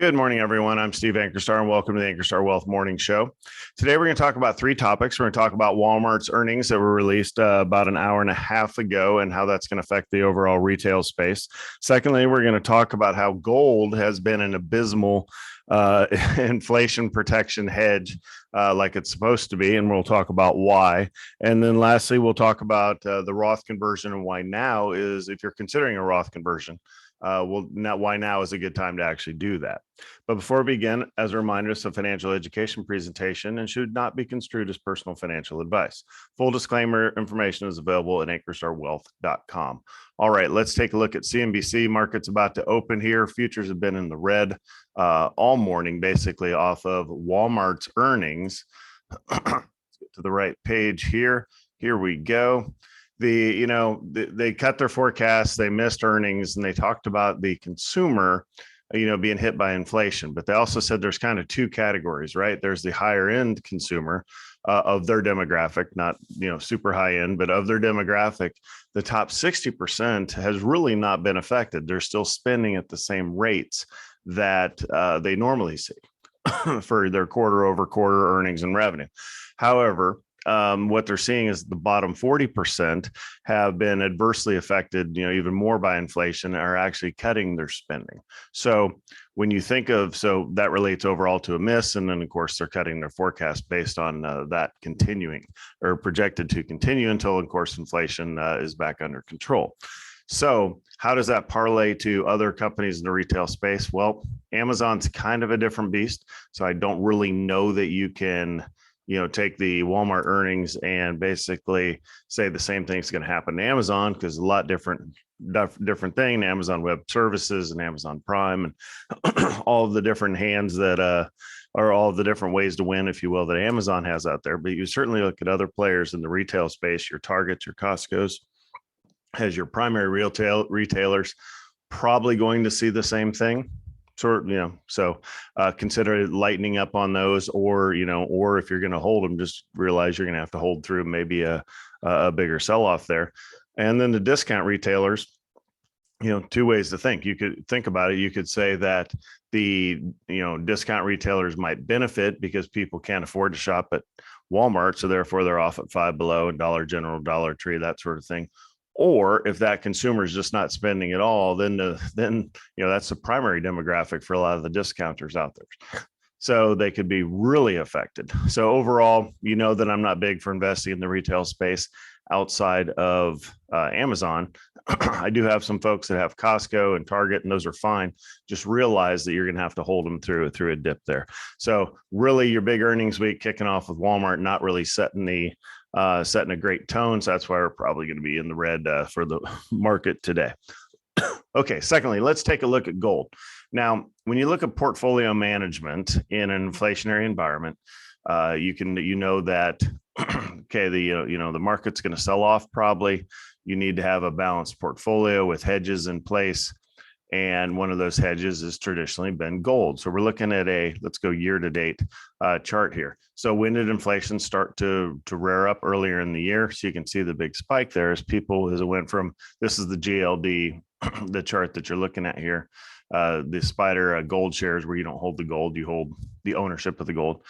Good morning, everyone. I'm Steve Ankerstar, and welcome to the Ankerstar Wealth Morning Show. Today, we're going to talk about three topics. We're going to talk about Walmart's earnings that were released about an hour and a half ago and how that's going to affect the overall retail space. Secondly, we're going to talk about how gold has been an abysmal inflation protection hedge like it's supposed to be, and we'll talk about why. And then lastly, we'll talk about the Roth conversion and why now is, if you're considering a Roth conversion, why now is a good time to actually do that. But before we begin, as a reminder, it's a financial education presentation and should not be construed as personal financial advice. Full disclaimer information is available at ankerstarwealth.com. All right, let's take a look at CNBC. Market's about to open here. Futures have been in the red all morning, basically off of Walmart's earnings. Let's get to the right page here. Here we go. They cut their forecasts, they missed earnings, and they talked about the consumer, being hit by inflation. But they also said there's kind of two categories, right? There's the higher end consumer of their demographic, not, super high end, but of their demographic, the top 60% has really not been affected. They're still spending at the same rates that they normally see for their quarter over quarter earnings and revenue. However, what they're seeing is the bottom 40% have been adversely affected, even more by inflation, are actually cutting their spending. So when you think of, so that relates overall to a miss. And then of course, they're cutting their forecast based on that continuing or projected to continue until, of course, inflation is back under control. So how does that parlay to other companies in the retail space? Well, Amazon's kind of a different beast. So I don't really know that you can take the Walmart earnings and basically say the same thing's going to happen to Amazon, because a lot different thing, Amazon Web Services and Amazon Prime and all of the different hands that are all of the different ways to win, if you will, that Amazon has out there. But you certainly look at other players in the retail space, your Targets, your Costco's, as your primary retailers, probably going to see the same thing. So consider lightening up on those, or if you're going to hold them, just realize you're going to have to hold through maybe a bigger sell-off there. And then the discount retailers, two ways to think. You could think about it. You could say that the, discount retailers might benefit because people can't afford to shop at Walmart. So therefore they're off at Five Below and Dollar General, Dollar Tree, that sort of thing. Or if that consumer is just not spending at all, then that's the primary demographic for a lot of the discounters out there. So they could be really affected. So overall, that I'm not big for investing in the retail space outside of Amazon. I do have some folks that have Costco and Target, and those are fine. Just realize that you're going to have to hold them through a dip there. So really, your big earnings week kicking off with Walmart not really setting a great tone. So that's why we're probably going to be in the red for the market today. Okay. Secondly, let's take a look at gold. Now, when you look at portfolio management in an inflationary environment, you know that, okay, the market's going to sell off probably. You need to have a balanced portfolio with hedges in place. And one of those hedges has traditionally been gold. So we're looking at let's go year to date chart here. So when did inflation start to rear up? Earlier in the year? So you can see the big spike there as it went from, this is the GLD, the chart that you're looking at here. The spider gold shares, where you don't hold the gold, you hold the ownership of the gold.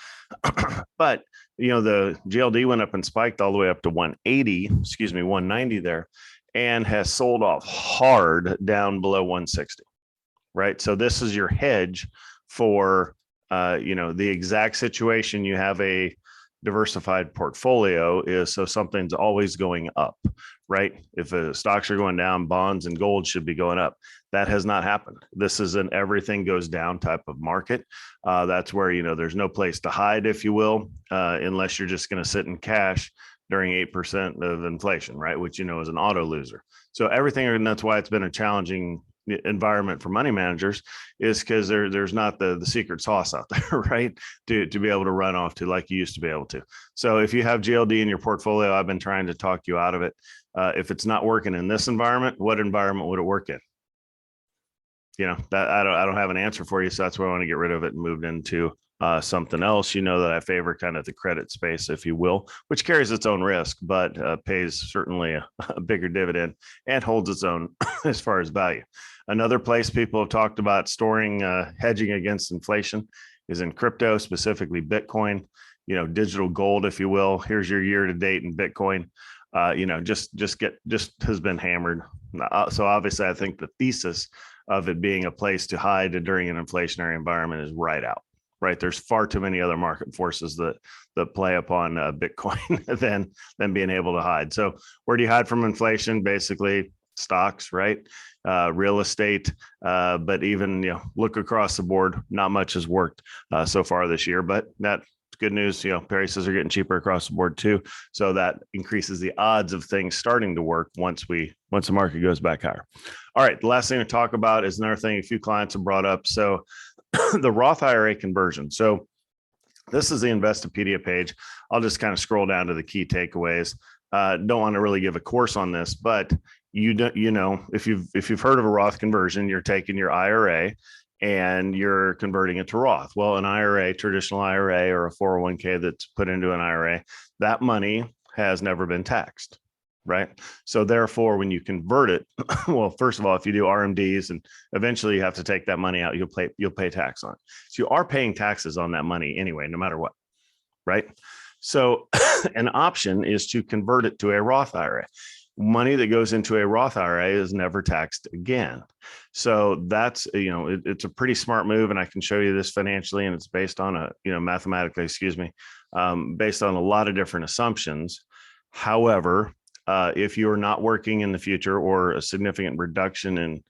But, the GLD went up and spiked all the way up to 190 there, and has sold off hard down below 160, right? So this is your hedge for, the exact situation. You have a diversified portfolio is so something's always going up, right? If stocks are going down, bonds and gold should be going up. That has not happened. This is an everything goes down type of market. That's where, there's no place to hide, if you will, unless you're just going to sit in cash during 8% of inflation, right? Which, is an auto loser. So everything, and that's why it's been a challenging environment for money managers, is because there's not the secret sauce out there, right? To be able to run off to like you used to be able to. So if you have GLD in your portfolio, I've been trying to talk you out of it. If it's not working in this environment, what environment would it work in? That I don't have an answer for you. So that's why I want to get rid of it and moved into something else. That I favor kind of the credit space, if you will, which carries its own risk, but pays certainly a bigger dividend and holds its own as far as value. Another place people have talked about storing, hedging against inflation is in crypto, specifically Bitcoin, digital gold, if you will. Here's your year to date in Bitcoin. Just has been hammered. So obviously, I think the thesis of it being a place to hide during an inflationary environment is right out. Right, there's far too many other market forces that play upon Bitcoin than being able to hide. So where do you hide from inflation? Basically, stocks, right? Real estate, but even look across the board. Not much has worked so far this year, but that's good news. Prices are getting cheaper across the board too, so that increases the odds of things starting to work once the market goes back higher. All right, the last thing to talk about is another thing a few clients have brought up. So the Roth IRA conversion. So this is the Investopedia page. I'll just kind of scroll down to the key takeaways. Don't want to really give a course on this, but if you've heard of a Roth conversion, you're taking your IRA and you're converting it to Roth. Well, an IRA, traditional IRA, or a 401k that's put into an IRA, that money has never been taxed. Right. So therefore, when you convert it, well, first of all, if you do RMDs and eventually you have to take that money out, you'll pay tax on it. So you are paying taxes on that money anyway, no matter what. Right. So an option is to convert it to a Roth IRA. Money that goes into a Roth IRA is never taxed again. So that's, it's a pretty smart move. And I can show you this financially, and it's based on mathematically, based on a lot of different assumptions. However, if you're not working in the future or a significant reduction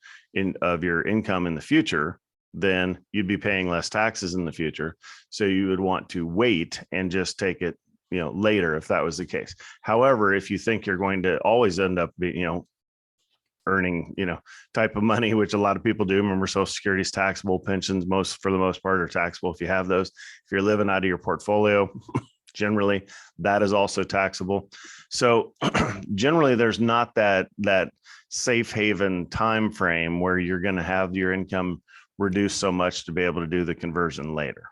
of your income in the future, then you'd be paying less taxes in the future. So you would want to wait and just take it, later if that was the case. However, if you think you're going to always end up earning, type of money, which a lot of people do. Remember, Social Security's taxable, pensions, for the most part, are taxable if you have those. If you're living out of your portfolio, generally, that is also taxable. So generally, there's not that safe haven time frame where you're going to have your income reduced so much to be able to do the conversion later,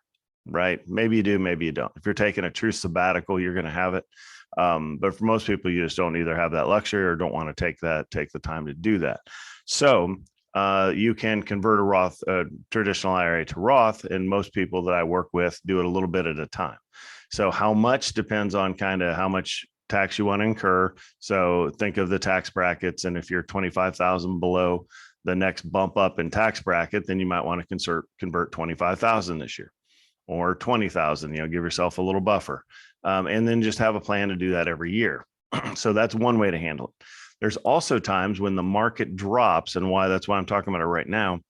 right? Maybe you do, maybe you don't. If you're taking a true sabbatical, you're going to have it. But for most people, you just don't either have that luxury or don't want to take the time to do that. So you can convert a traditional IRA to Roth, and most people that I work with do it a little bit at a time. So how much depends on kind of how much tax you want to incur. So think of the tax brackets, and if you're 25,000 below the next bump up in tax bracket, then you might want to convert 25,000 this year, or 20,000. Give yourself a little buffer, and then just have a plan to do that every year. So that's one way to handle it. There's also times when the market drops, and that's why I'm talking about it right now,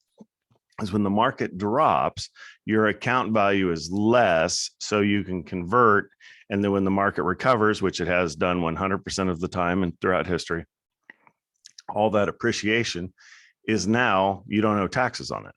is when the market drops, your account value is less, so you can convert. And then when the market recovers, which it has done 100% of the time and throughout history, all that appreciation is now you don't owe taxes on it,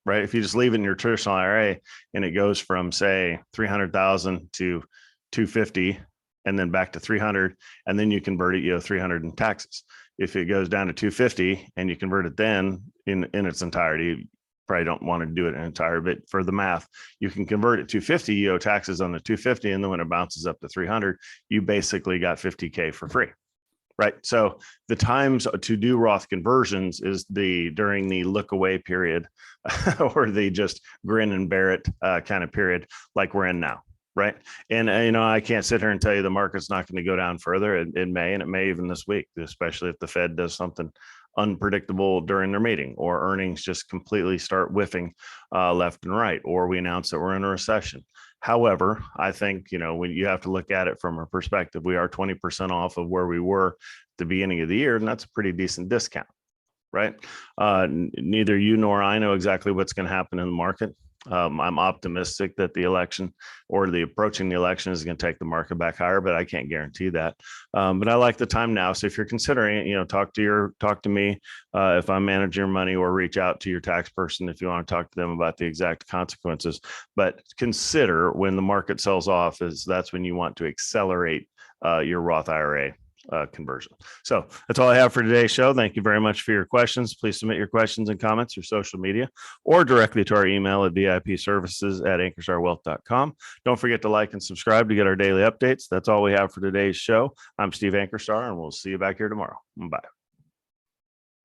right? If you just leave it in your traditional IRA and it goes from, say, 300,000 to 250 and then back to 300, and then you convert it, 300 in taxes. If it goes down to 250 and you convert it then in its entirety, probably don't want to do it in entire, but for the math, you can convert it to 250, you owe taxes on the 250, and then when it bounces up to 300, you basically got 50K for free, right? So the times to do Roth conversions is during the look away period or the just grin and bear it kind of period like we're in now, right? And I can't sit here and tell you the market's not going to go down further. It may, and it may even this week, especially if the Fed does something unpredictable during their meeting, or earnings just completely start whiffing left and right, or we announce that we're in a recession. However, I think, when you have to look at it from a perspective, we are 20% off of where we were at the beginning of the year, and that's a pretty decent discount, right? Neither you nor I know exactly what's going to happen in the market. I'm optimistic that the election or the approaching the election is going to take the market back higher, but I can't guarantee that. But I like the time now. So if you're considering it, talk to me if I'm managing your money, or reach out to your tax person if you want to talk to them about the exact consequences. But consider when the market sells off, that's when you want to accelerate your Roth IRA conversion. So that's all I have for today's show. Thank you very much for your questions. Please submit your questions and comments through social media or directly to our email at vipservices@ankerstarwealth.com. Don't forget to like and subscribe to get our daily updates. That's all we have for today's show. I'm Steve Ankerstar, and we'll see you back here tomorrow. Bye.